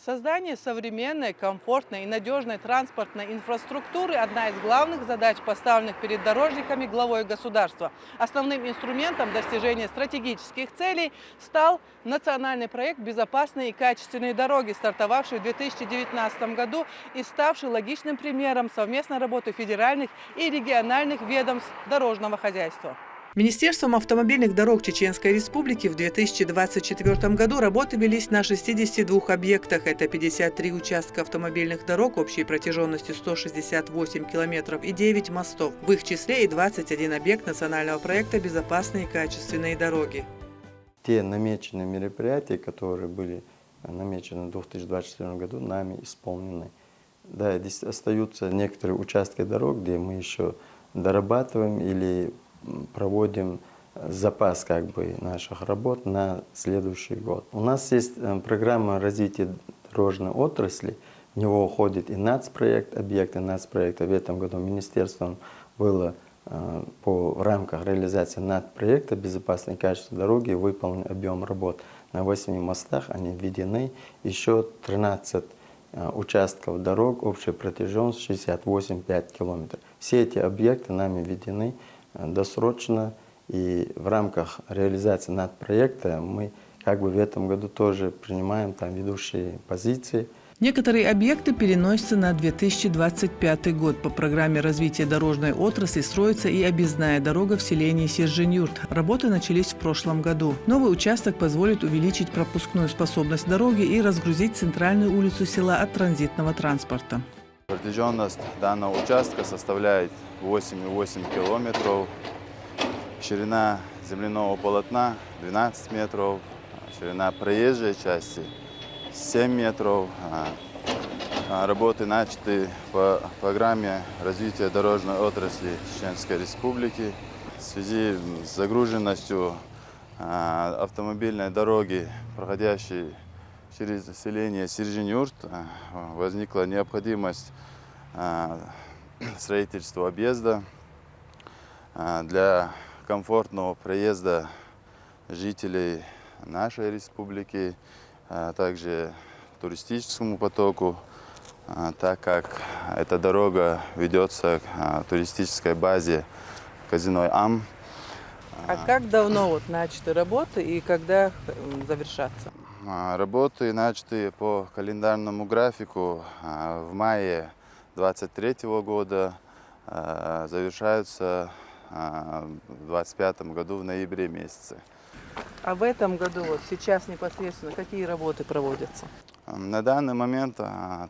Создание современной, комфортной и надежной транспортной инфраструктуры – одна из главных задач, поставленных перед дорожниками главой государства. Основным инструментом достижения стратегических целей стал национальный проект «Безопасные и качественные дороги», стартовавший в 2019 году и ставший логичным примером совместной работы федеральных и региональных ведомств дорожного хозяйства. Министерством автомобильных дорог Чеченской Республики в 2024 году работы велись на 62 объектах. Это 53 участка автомобильных дорог общей протяженностью 168 километров и 9 мостов. В их числе и 21 объект национального проекта «Безопасные и качественные дороги». Те намеченные мероприятия, которые были намечены в 2024 году, нами исполнены. Да, здесь остаются некоторые участки дорог, где мы еще дорабатываем или проводим запас наших работ на следующий год. У нас есть программа развития дорожной отрасли. В него уходит и нацпроект, объекты нацпроекта. В этом году министерством было в рамках реализации нацпроекта «Безопасные и качественные дороги» выполнен объем работ на 8 мостах. Они введены. Еще 13 участков дорог общей протяженностью 68,5 километров. Все эти объекты нами введены досрочно, и в рамках реализации нацпроекта мы в этом году тоже принимаем там ведущие позиции. Некоторые объекты переносятся на 2025 год. По программе развития дорожной отрасли строится и объездная дорога в селении Сержень-Юрт. Работы начались в прошлом году. Новый участок позволит увеличить пропускную способность дороги и разгрузить центральную улицу села от транзитного транспорта. Протяженность данного участка составляет 8,8 километров, ширина земляного полотна 12 метров, ширина проезжей части 7 метров. Работы начаты по программе развития дорожной отрасли Чеченской Республики. В связи с загруженностью автомобильной дороги, проходящей через селение Сержень-Юрт, возникла необходимость строительства объезда для комфортного проезда жителей нашей республики, а также туристическому потоку, так как эта дорога ведется к туристической базе Казиной Ам. А как давно начаты работы и когда завершатся? Работы начаты по календарному графику в мае 2023 года, завершаются в 2025 году в ноябре месяце. А в этом году, сейчас непосредственно, какие работы проводятся? На данный момент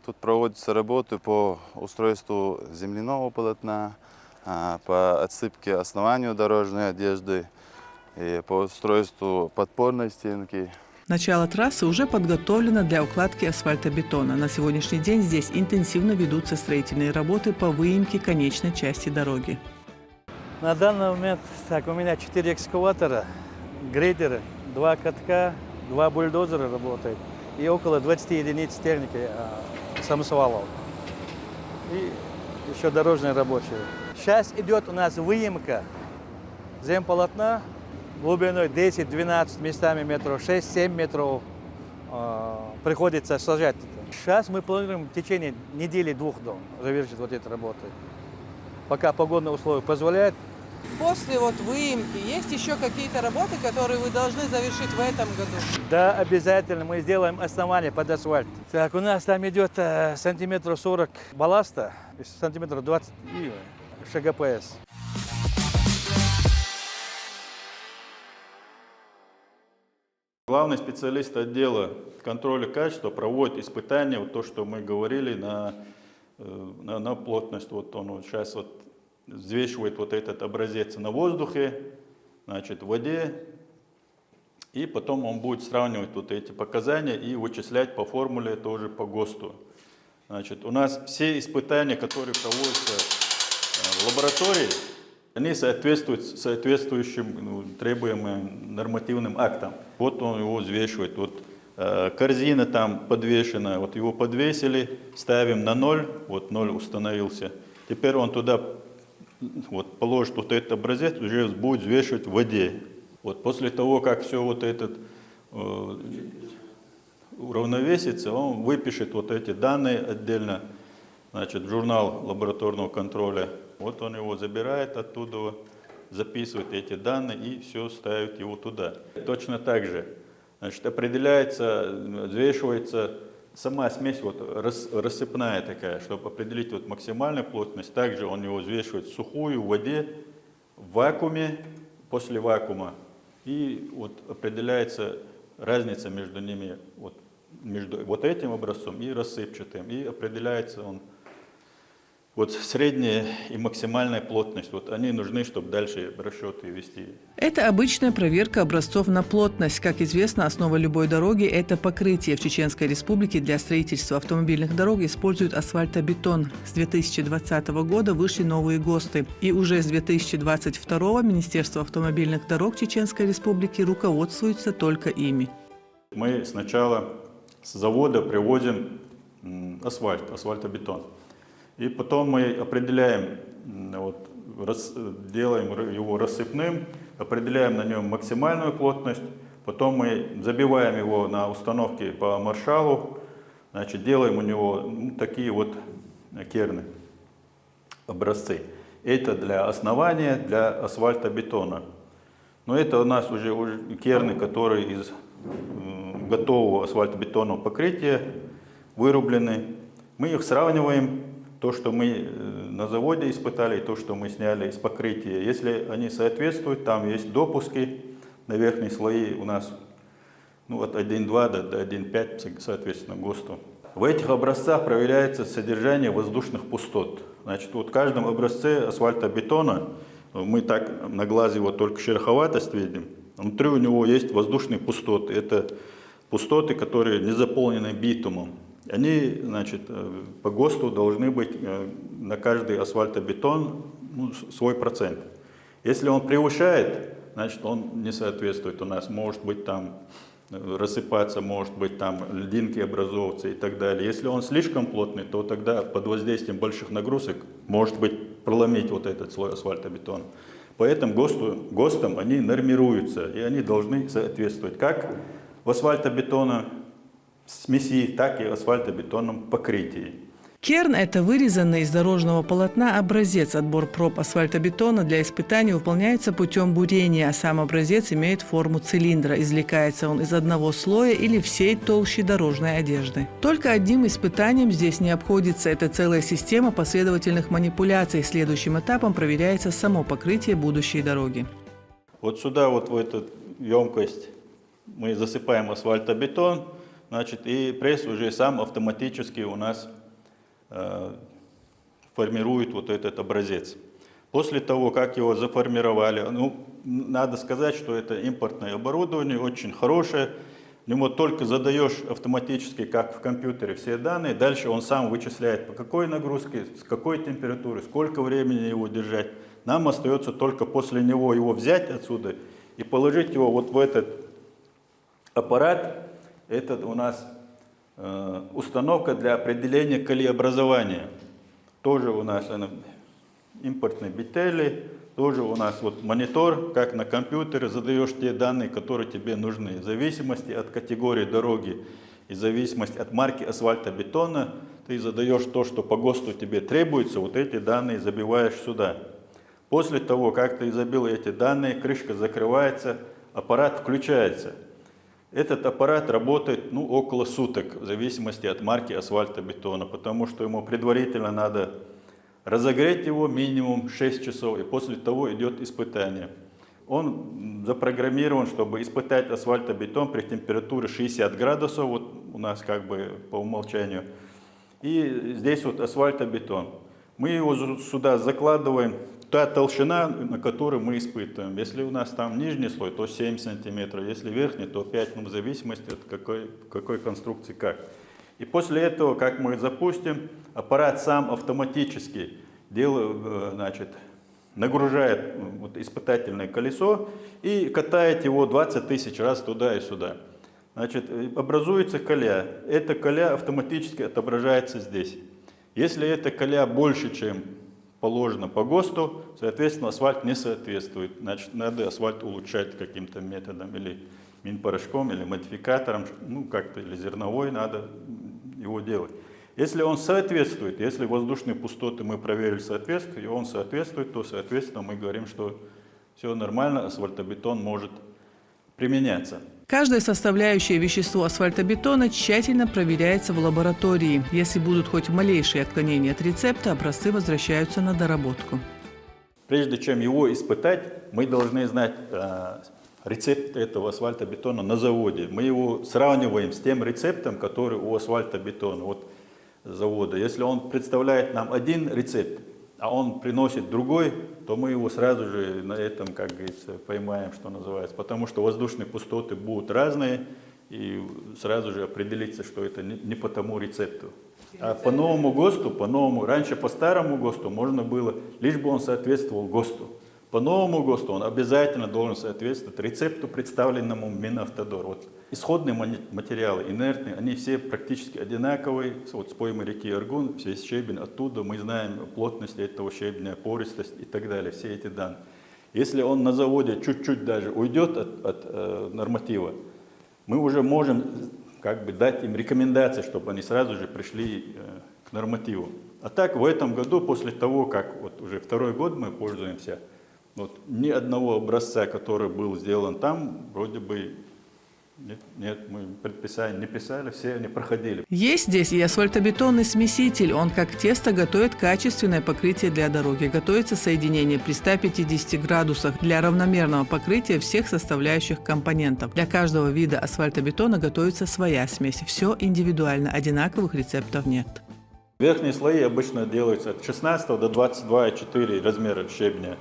тут проводятся работы по устройству земляного полотна, по отсыпке основанию дорожной одежды и по устройству подпорной стенки. Начало трассы уже подготовлено для укладки асфальтобетона. На сегодняшний день здесь интенсивно ведутся строительные работы по выемке конечной части дороги. На данный момент у меня 4 экскаватора, грейдеры, 2 катка, 2 бульдозера работают и около 20 единиц техники самосвалов. И еще дорожные рабочие. Сейчас идет у нас выемка земполотна глубиной 10-12, местами метров 6-7 метров приходится сажать. Сейчас мы планируем в течение недели-двух завершить эту работу. Пока погодные условия позволяют. После выемки есть еще какие-то работы, которые вы должны завершить в этом году? Да, обязательно. Мы сделаем основание под асфальт. Так, у нас там идет сантиметров 40 балласта, сантиметров 20 и ШГПС. Главный специалист отдела контроля качества проводит испытания, то, что мы говорили, на плотность. Он сейчас взвешивает этот образец на воздухе, в воде, и потом он будет сравнивать эти показания и вычислять по формуле тоже по ГОСТу. У нас все испытания, которые проводятся в лаборатории, Они соответствуют соответствующим требуемым нормативным актам. Вот он его взвешивает. Вот корзина там подвешена, вот его подвесили, ставим на 0, вот 0 установился. Теперь он туда вот положит вот этот образец, уже будет взвешивать в воде. Вот после того, как все вот этот уравновесится, он выпишет вот эти данные отдельно, значит, в журнал лабораторного контроля. Вот он его забирает оттуда, записывает эти данные и все ставит его туда. Точно так же, значит, определяется, взвешивается сама смесь вот рассыпная такая, чтобы определить вот максимальную плотность. Также он его взвешивает сухую в воде, в вакууме, после вакуума. И вот определяется разница между ними, вот, между вот этим образцом и рассыпчатым. И определяется он вот средняя и максимальная плотность. Вот они нужны, чтобы дальше расчеты вести. Это обычная проверка образцов на плотность. Как известно, основа любой дороги – это покрытие. В Чеченской Республике для строительства автомобильных дорог используют асфальтобетон. С 2020 года вышли новые ГОСТы. И уже с 2022 Министерство автомобильных дорог Чеченской Республики руководствуется только ими. Мы сначала с завода привозим асфальтобетон. И потом мы определяем, вот, делаем его рассыпным, определяем на нем максимальную плотность, потом мы забиваем его на установке по маршалу, значит, делаем у него такие вот керны, образцы. Это для основания, для асфальтобетона. Но это у нас уже керны, которые из готового асфальтобетонного покрытия вырублены. Мы их сравниваем. То, что мы на заводе испытали, и то, что мы сняли из покрытия. Если они соответствуют, там есть допуски на верхние слои у нас от 1,2 до 1,5, соответственно, ГОСТу. В этих образцах проверяется содержание воздушных пустот. Значит, вот в каждом образце асфальтобетона, мы так на глаз его только шероховатость видим, внутри у него есть воздушные пустоты. Это пустоты, которые не заполнены битумом. Они, значит, по ГОСТу должны быть на каждый асфальтобетон свой процент. Если он превышает, значит, он не соответствует. У нас может быть там рассыпаться, может быть там льдинки образовываться и так далее. Если он слишком плотный, то тогда под воздействием больших нагрузок может быть проломить вот этот слой асфальтобетона. Поэтому ГОСТом они нормируются, и они должны соответствовать как в асфальтобетоне смеси, так и асфальтобетонном покрытии. Керн – это вырезанный из дорожного полотна образец. Отбор проб асфальтобетона для испытаний выполняется путем бурения, а сам образец имеет форму цилиндра. Извлекается он из одного слоя или всей толщи дорожной одежды. Только одним испытанием здесь не обходится. Это целая система последовательных манипуляций. Следующим этапом проверяется само покрытие будущей дороги. Вот сюда, вот в эту емкость мы засыпаем асфальтобетон, значит, и пресс уже сам автоматически у нас формирует вот этот образец. После того, как его заформировали, надо сказать, что это импортное оборудование, очень хорошее. Ему только задаешь автоматически, как в компьютере, все данные, дальше он сам вычисляет, по какой нагрузке, с какой температурой, сколько времени его держать. Нам остается только после него его взять отсюда и положить его вот в этот аппарат. Это у нас установка для определения колеобразования. Тоже у нас импортные бетели, тоже у нас вот монитор, как на компьютере, задаешь те данные, которые тебе нужны. В зависимости от категории дороги и в зависимости от марки асфальтобетона, ты задаешь то, что по ГОСТу тебе требуется, вот эти данные забиваешь сюда. После того, как ты забил эти данные, крышка закрывается, аппарат включается. Этот аппарат работает около суток, в зависимости от марки асфальтобетона, потому что ему предварительно надо разогреть его минимум 6 часов, и после того идет испытание. Он запрограммирован, чтобы испытать асфальтобетон при температуре 60 градусов, вот у нас как бы по умолчанию. И здесь вот асфальтобетон. Мы его сюда закладываем, та толщина, на которой мы испытываем. Если у нас там нижний слой, то 7 сантиметров, если верхний, то 5, в зависимости от какой конструкции как. И после этого, как мы запустим, аппарат сам автоматически нагружает вот испытательное колесо и катает его 20 тысяч раз туда и сюда. Значит, образуется колея. Эта колея автоматически отображается здесь. Если эта колея больше, чем положено по ГОСТу, соответственно, асфальт не соответствует. Значит, надо асфальт улучшать каким-то методом, или минпорошком, или модификатором, ну как-то, или зерновой, надо его делать. Если он соответствует, если воздушные пустоты мы проверили соответствует, и он соответствует, то, соответственно, мы говорим, что все нормально, асфальтобетон может применяться. Каждое составляющее вещество асфальтобетона тщательно проверяется в лаборатории. Если будут хоть малейшие отклонения от рецепта, образцы возвращаются на доработку. Прежде чем его испытать, мы должны знать рецепт этого асфальтобетона на заводе. Мы его сравниваем с тем рецептом, который у асфальтобетона от завода. Если он представляет нам один рецепт, а он приносит другой, то мы его сразу же на этом, как говорится, поймаем, что называется. Потому что воздушные пустоты будут разные, и сразу же определится, что это не по тому рецепту. А по новому ГОСТу, раньше по старому ГОСТу можно было, лишь бы он соответствовал ГОСТу. По новому ГОСТу он обязательно должен соответствовать рецепту, представленному Минавтодор. Вот исходные материалы, инертные, они все практически одинаковые. Вот с поймы реки Аргун, весь щебень оттуда, мы знаем плотность этого щебня, пористость и так далее, все эти данные. Если он на заводе чуть-чуть даже уйдет от норматива, мы уже можем как бы дать им рекомендации, чтобы они сразу же пришли к нормативу. А так в этом году, после того, как вот уже второй год мы пользуемся, вот ни одного образца, который был сделан там, вроде бы нет, мы предписания не писали, все они проходили. Есть здесь и асфальтобетонный смеситель. Он как тесто готовит качественное покрытие для дороги. Готовится соединение при 150 градусах для равномерного покрытия всех составляющих компонентов. Для каждого вида асфальтобетона готовится своя смесь. Все индивидуально, одинаковых рецептов нет. Верхние слои обычно делаются от 16 до 22,4 размера щебня.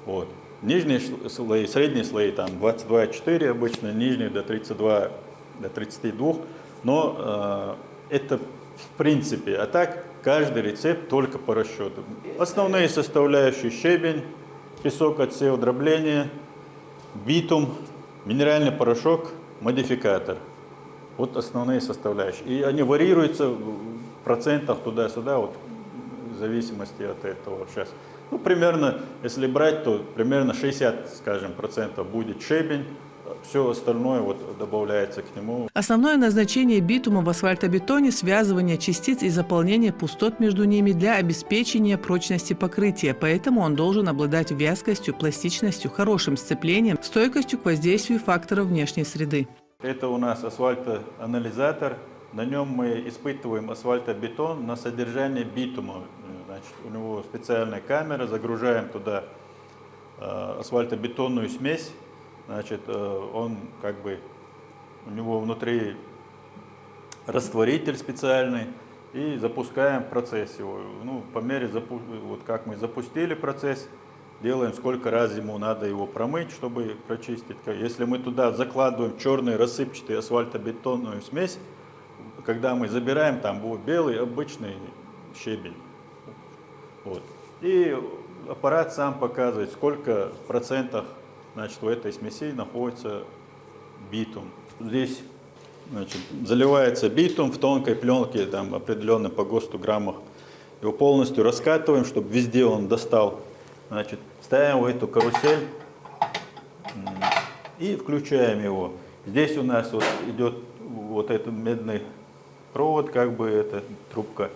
Вот. Нижние слои, средние слои там 22,4 обычно, нижние до 32, до 32. Но это в принципе, а так каждый рецепт только по расчету. Основные составляющие: щебень, песок, отсев, дробление, битум, минеральный порошок, модификатор. Вот основные составляющие. И они варьируются в процентах туда-сюда, вот, в зависимости от этого. Сейчас. Ну, примерно, если брать, то примерно 60, скажем, процентов будет щебень, все остальное вот добавляется к нему. Основное назначение битума в асфальтобетоне – связывание частиц и заполнение пустот между ними для обеспечения прочности покрытия. Поэтому он должен обладать вязкостью, пластичностью, хорошим сцеплением, стойкостью к воздействию факторов внешней среды. Это у нас асфальтоанализатор. На нем мы испытываем асфальтобетон на содержание битума. Значит, у него специальная камера, загружаем туда асфальтобетонную смесь. Значит, он как бы, у него внутри растворитель специальный, и запускаем процесс его. Ну, по мере, вот как мы запустили процесс, делаем, сколько раз ему надо его промыть, чтобы прочистить. Если мы туда закладываем черный рассыпчатый асфальтобетонную смесь, когда мы забираем, там будет белый обычный щебень. Вот. И аппарат сам показывает, сколько процентов, значит, в этой смеси находится битум. Здесь, значит, заливается битум в тонкой пленке, там определенно по ГОСТу граммах. Его полностью раскатываем, чтобы везде он достал. Значит, ставим в эту карусель и включаем его. Здесь у нас вот идет вот этот медный провод, как бы эта трубка,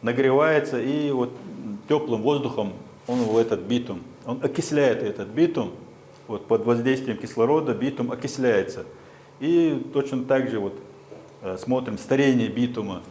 нагревается, и вот теплым воздухом он в этот битум, он окисляет этот битум, вот под воздействием кислорода битум окисляется. И точно так же вот смотрим старение битума,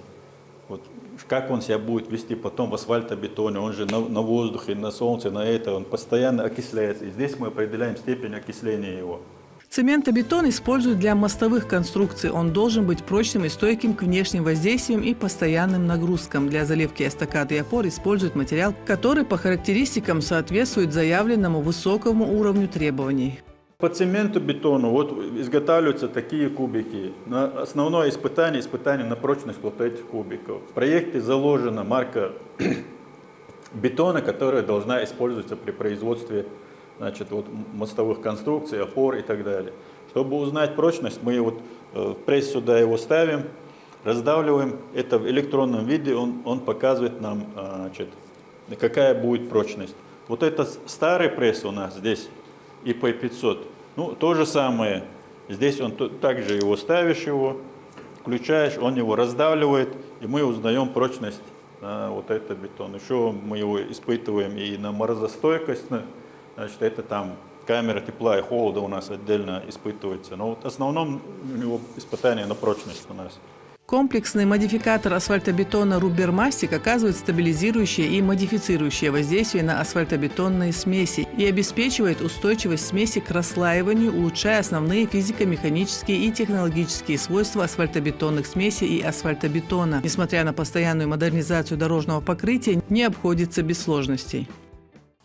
вот как он себя будет вести потом в асфальтобетоне, он же на воздухе, на солнце, на это, он постоянно окисляется. И здесь мы определяем степень окисления его. Цементобетон используют для мостовых конструкций. Он должен быть прочным и стойким к внешним воздействиям и постоянным нагрузкам. Для заливки эстакад и опор используют материал, который по характеристикам соответствует заявленному высокому уровню требований. По цементу-бетону вот изготавливаются такие кубики. На основное испытание на прочность вот этих кубиков. В проекте заложена марка бетона, которая должна использоваться при производстве, значит, вот, мостовых конструкций, опор и так далее. Чтобы узнать прочность, мы вот в пресс сюда его ставим, раздавливаем. Это в электронном виде, он показывает нам, значит, какая будет прочность. Вот это старый пресс у нас здесь, IP500. Ну, то же самое. Здесь он также его ставишь, включаешь, он его раздавливает, и мы узнаем прочность вот этого бетона. Еще мы его испытываем и на морозостойкость. Значит, это там камера тепла и холода у нас отдельно испытывается. Но вот в основном у него испытание на прочность у нас. Комплексный модификатор асфальтобетона «Рубермастик» оказывает стабилизирующее и модифицирующее воздействие на асфальтобетонные смеси и обеспечивает устойчивость смеси к расслаиванию, улучшая основные физико-механические и технологические свойства асфальтобетонных смесей и асфальтобетона. Несмотря на постоянную модернизацию дорожного покрытия, не обходится без сложностей.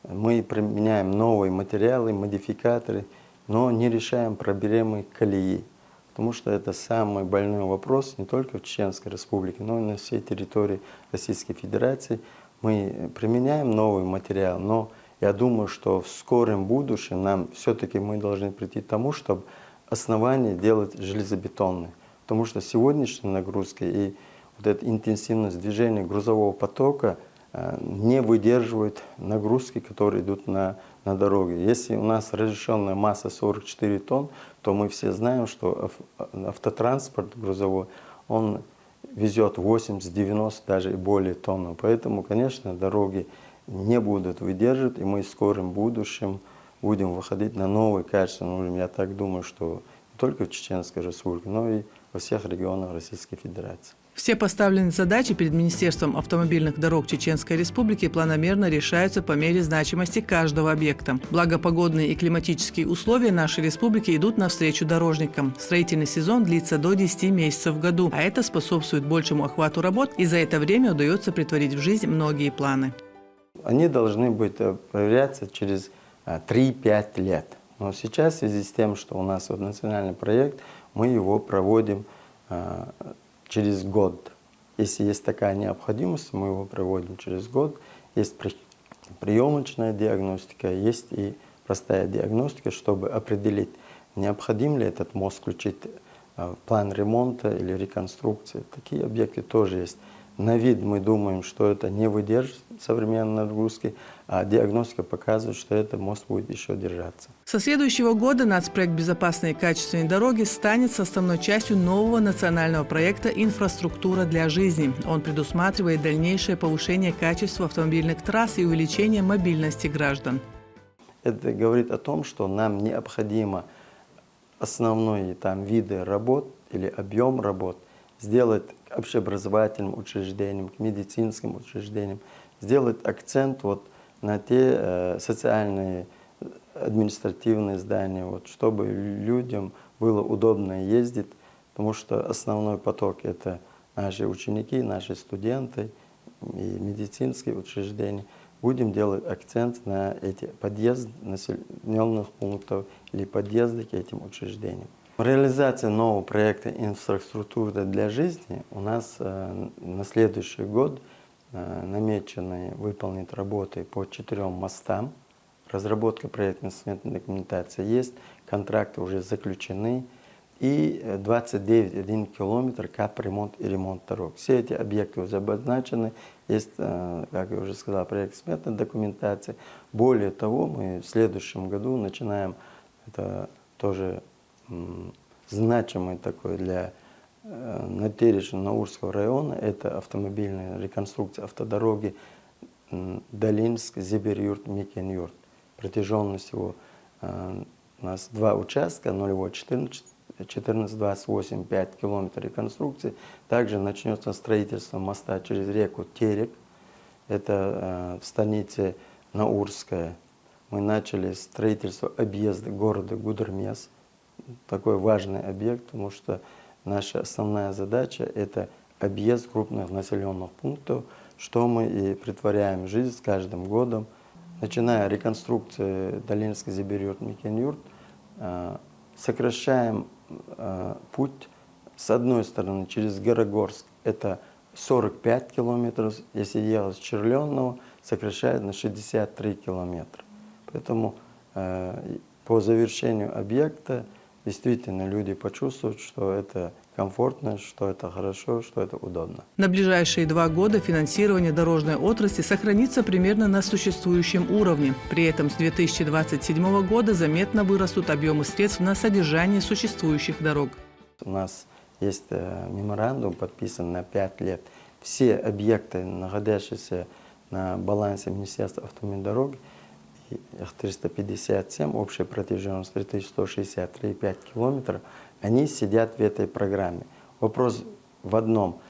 Мы применяем новые материалы, модификаторы, но не решаем проблемы колеи. Потому что это самый больной вопрос не только в Чеченской Республике, но и на всей территории Российской Федерации. Мы применяем новый материал, но я думаю, что в скором будущем нам все-таки мы должны прийти к тому, чтобы основание делать железобетонное. Потому что сегодняшняя нагрузка и вот эта интенсивность движения грузового потока не выдерживают нагрузки, которые идут на дороге. Если у нас разрешенная масса 44 тонн, то мы все знаем, что автотранспорт грузовой, он везет 80-90, даже и более тонн. Поэтому, конечно, дороги не будут выдерживать, и мы в скором будущем будем выходить на новый качественный уровень. Я так думаю, что не только в Чеченской Республике, но и во всех регионах Российской Федерации. Все поставленные задачи перед Министерством автомобильных дорог Чеченской Республики планомерно решаются по мере значимости каждого объекта. Благопогодные и климатические условия нашей республики идут навстречу дорожникам. Строительный сезон длится до 10 месяцев в году, а это способствует большему охвату работ, и за это время удается претворить в жизнь многие планы. Они должны быть проверяться через 3-5 лет. Но сейчас в связи с тем, что у нас вот национальный проект, мы его проводим через год. Если есть такая необходимость, мы его проводим через год. Есть приемочная диагностика, есть и простая диагностика, чтобы определить, необходим ли этот мост включить в план ремонта или реконструкции. Такие объекты тоже есть. На вид мы думаем, что это не выдержит современной нагрузки, а диагностика показывает, что этот мост будет еще держаться. Со следующего года нацпроект «Безопасные и качественные дороги» станет составной частью нового национального проекта «Инфраструктура для жизни». Он предусматривает дальнейшее повышение качества автомобильных трасс и увеличение мобильности граждан. Это говорит о том, что нам необходимо основные виды работ или объем работ сделать к общеобразовательным учреждениям, к медицинским учреждениям, сделать акцент на те социальные, административные здания, чтобы людям было удобно ездить, потому что основной поток – это наши ученики, наши студенты и медицинские учреждения. Будем делать акцент на эти подъезды населенных пунктов или подъезды к этим учреждениям. Реализация нового проекта «Инфраструктура для жизни» у нас на следующий год намечены выполнить работы по 4 мостам. Разработка проектно-сметной документации есть, контракты уже заключены. И 29,1 километр капремонт и ремонт дорог. Все эти объекты уже обозначены. Есть, как я уже сказал, проектно-сметная документация. Более того, мы в следующем году начинаем, это тоже значимый такой для Наурского района, это автомобильная реконструкция автодороги Долинск, Зибер-Юрт, Микен-Юрт. Протяженность его у нас 2 участка, 14-28, 5 километров реконструкции. Также начнется строительство моста через реку Терек. Это в станице Наурская. Мы начали строительство объезда города Гудермес. Такой важный объект, потому что наша основная задача – это объезд крупных населенных пунктов, что мы и претворяем в жизнь с каждым годом. Начиная реконструкцию Долинска, Зибер-Юрт, Микен-Юрт, сокращаем путь с одной стороны через Горогорск, это 45 километров, если ехать с Черленного, сокращает на 63 километра. Поэтому по завершению объекта действительно люди почувствуют, что это комфортно, что это хорошо, что это удобно. На ближайшие 2 года финансирование дорожной отрасли сохранится примерно на существующем уровне. При этом с 2027 года заметно вырастут объемы средств на содержание существующих дорог. У нас есть меморандум, подписан на 5 лет. Все объекты, находящиеся на балансе Министерства автомобильных дорог, их 357, общая протяженность 3163,5 километров, они сидят в этой программе. Вопрос в одном: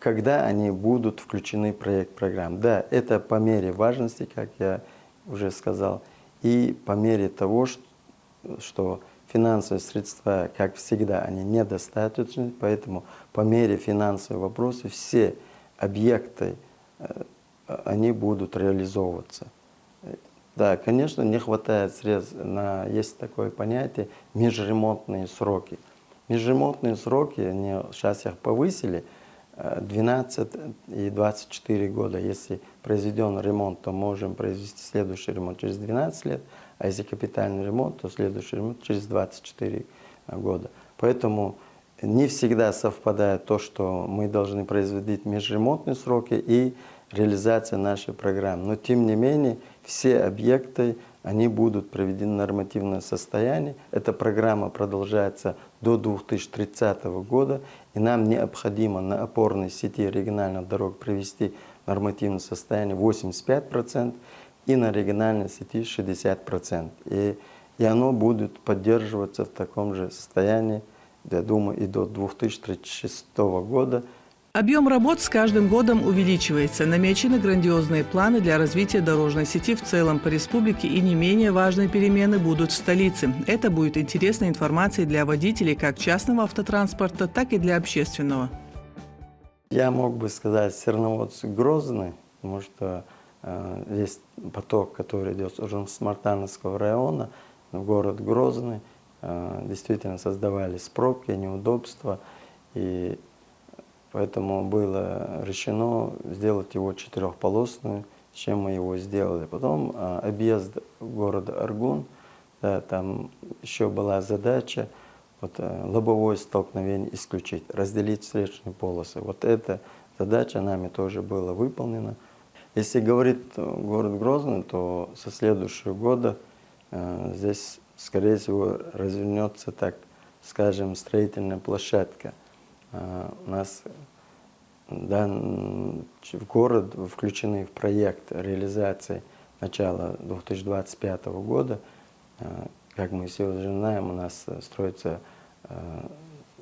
когда они будут включены в проект программ? Да, это по мере важности, как я уже сказал, и по мере того, что финансовые средства, как всегда, они недостаточны, поэтому по мере финансовых вопросов все объекты, они будут реализовываться. Да, конечно, не хватает средств есть такое понятие межремонтные сроки. Межремонтные сроки, сейчас их повысили, 12 и 24 года. Если произведен ремонт, то можем произвести следующий ремонт через 12 лет, а если капитальный ремонт, то следующий ремонт через 24 года. Поэтому не всегда совпадает то, что мы должны производить межремонтные сроки и реализация нашей программы. Но тем не менее, все объекты, они будут приведены в нормативное состояние. Эта программа продолжается до 2030 года, и нам необходимо на опорной сети региональных дорог привести в нормативное состояние 85% и на региональной сети 60%. И оно будет поддерживаться в таком же состоянии, я думаю, и до 2036 года. Объем работ с каждым годом увеличивается. Намечены грандиозные планы для развития дорожной сети в целом по республике, и не менее важные перемены будут в столице. Это будет интересной информацией для водителей как частного автотранспорта, так и для общественного. Я мог бы сказать Серноводск-Грозный, потому что весь поток, который идет с Смартановского района в город Грозный, действительно создавались пробки, неудобства, и поэтому было решено сделать его четырехполосным, с чем мы его сделали. Потом объезд города Аргун, да, там еще была задача лобовое столкновение исключить, разделить встречные полосы. Вот эта задача нами тоже была выполнена. Если говорить город Грозный, то со следующего года здесь, скорее всего, развернется, так скажем, строительная площадка. У нас в город включены в проект реализации начала 2025 года. Как мы все уже знаем, у нас строится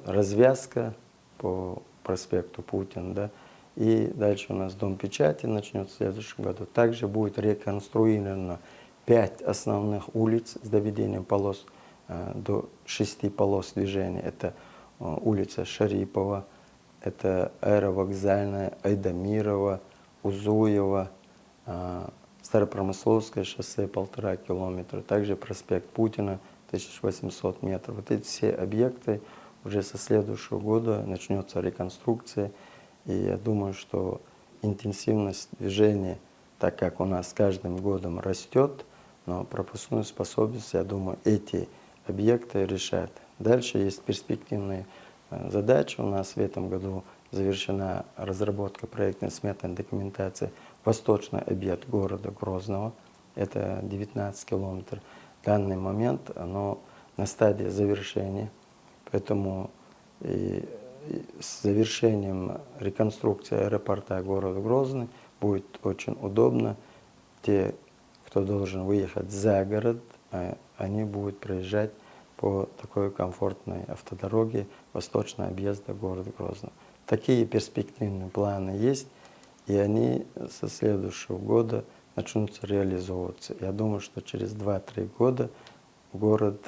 развязка по проспекту Путина, да, и дальше у нас Дом печати начнется в следующем году. Также будет реконструировано 5 основных улиц с доведением полос до 6 полос движения. Это улица Шарипова, это Аэровокзальная, Айдамирова, Узуева, Старопромысловское шоссе 1,5 километра, также проспект Путина 1800 метров. Вот эти все объекты уже со следующего года начнется реконструкция. И я думаю, что интенсивность движения, так как у нас с каждым годом растет, но пропускную способность, я думаю, эти объекты решат. Дальше есть перспективные задачи. У нас в этом году завершена разработка проектной сметной документации восточный объезд города Грозного. Это 19 километров. В данный момент оно на стадии завершения. Поэтому с завершением реконструкции аэропорта города Грозный будет очень удобно. Те, кто должен выехать за город, они будут проезжать по такой комфортной автодороге восточного объезда города Грозного. Такие перспективные планы есть, и они со следующего года начнутся реализовываться. Я думаю, что через 2-3 года город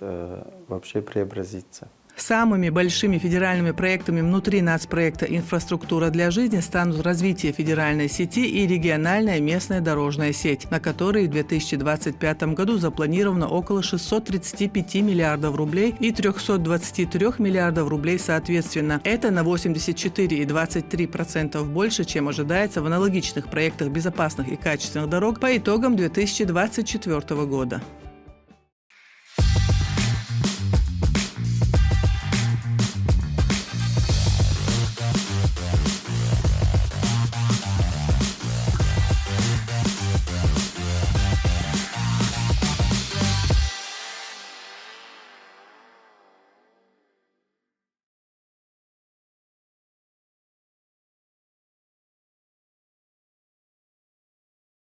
вообще преобразится. Самыми большими федеральными проектами внутри нацпроекта «Инфраструктура для жизни» станут развитие федеральной сети и региональная местная дорожная сеть, на которые в 2025 году запланировано около 635 миллиардов рублей и 323 миллиардов рублей соответственно. Это на 84,23% больше, чем ожидается в аналогичных проектах безопасных и качественных дорог по итогам 2024 года.